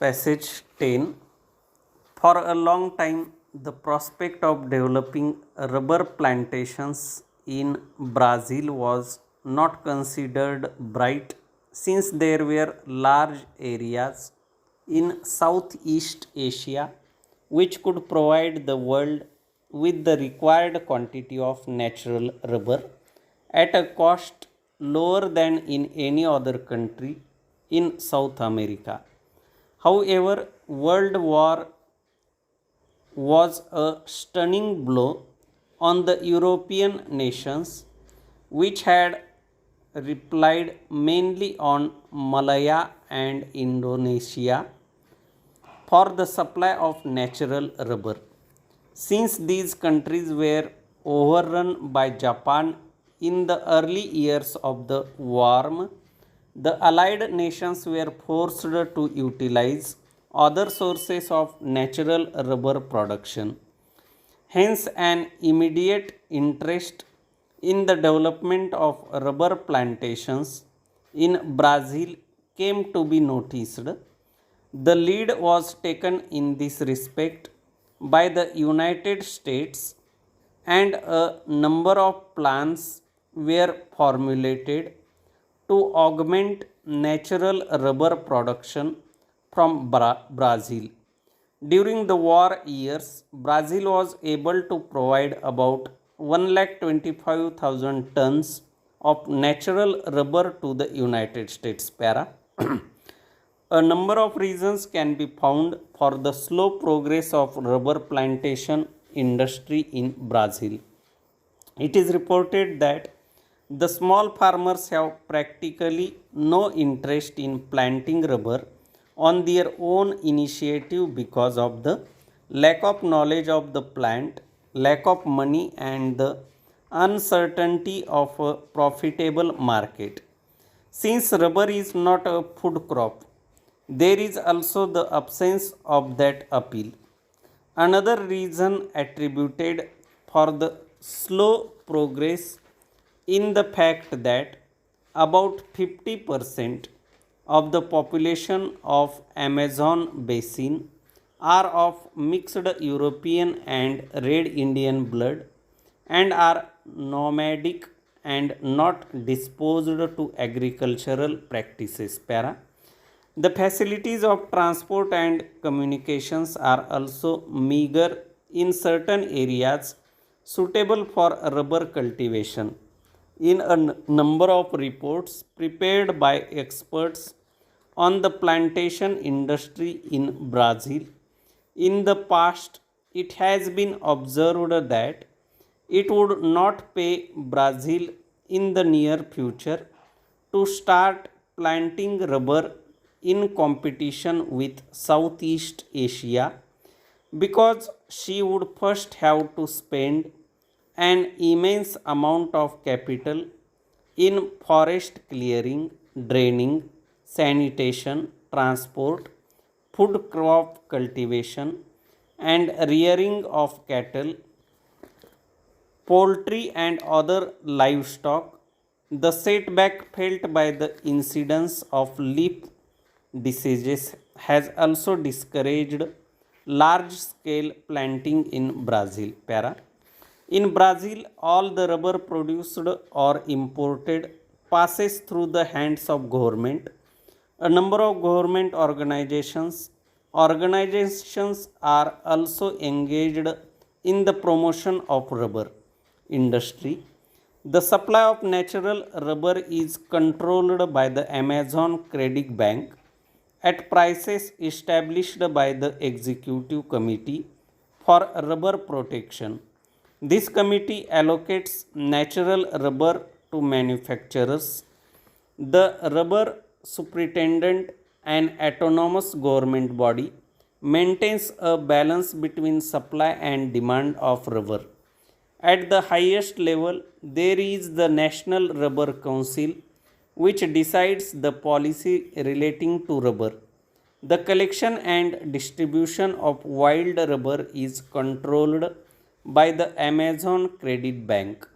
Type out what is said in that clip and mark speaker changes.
Speaker 1: Passage 10. For a long time, the prospect of developing rubber plantations in Brazil was not considered bright since there were large areas in Southeast Asia which could provide the world with the required quantity of natural rubber at a cost lower than in any other country in South America. However, World War was a stunning blow on the European nations, which had relied mainly on Malaya and Indonesia for the supply of natural rubber. Since these countries were overrun by Japan in the early years of the war, the Allied nations were forced to utilize other sources of natural rubber production. Hence, an immediate interest in the development of rubber plantations in Brazil came to be noticed. The lead was taken in this respect by the United States, and a number of plans were formulated to augment natural rubber production from Brazil. During the war years, Brazil was able to provide about 1,25,000 tons of natural rubber to the United States. Para. A number of reasons can be found for the slow progress of rubber plantation industry in Brazil. It is reported that the small farmers have practically no interest in planting rubber on their own initiative because of the lack of knowledge of the plant, lack of money, and the uncertainty of a profitable market. Since rubber is not a food crop, there is also the absence of that appeal. Another reason attributed for the slow progress in the fact that about 50% of the population of Amazon basin are of mixed European and Red Indian blood and are nomadic and not disposed to agricultural practices. Para. The facilities of transport and communications are also meager in certain areas suitable for rubber cultivation. In a number of reports prepared by experts on the plantation industry in Brazil, in the past it has been observed that it would not pay Brazil in the near future to start planting rubber in competition with Southeast Asia because she would first have to spend an immense amount of capital in forest clearing, draining, sanitation, transport, food crop cultivation, and rearing of cattle, poultry, and other livestock. The setback felt by the incidence of leaf diseases has also discouraged large scale planting in Brazil. Para. In Brazil, all the rubber produced or imported passes through the hands of government. A number of government organizations are also engaged in the promotion of rubber industry. The supply of natural rubber is controlled by the Amazon Credit Bank at prices established by the Executive Committee for Rubber Protection. This committee allocates natural rubber to manufacturers. The rubber superintendent, an autonomous government body, maintains a balance between supply and demand of rubber. At the highest level, there is the National Rubber Council, which decides the policy relating to rubber. The collection and distribution of wild rubber is controlled by the Amazon Credit Bank.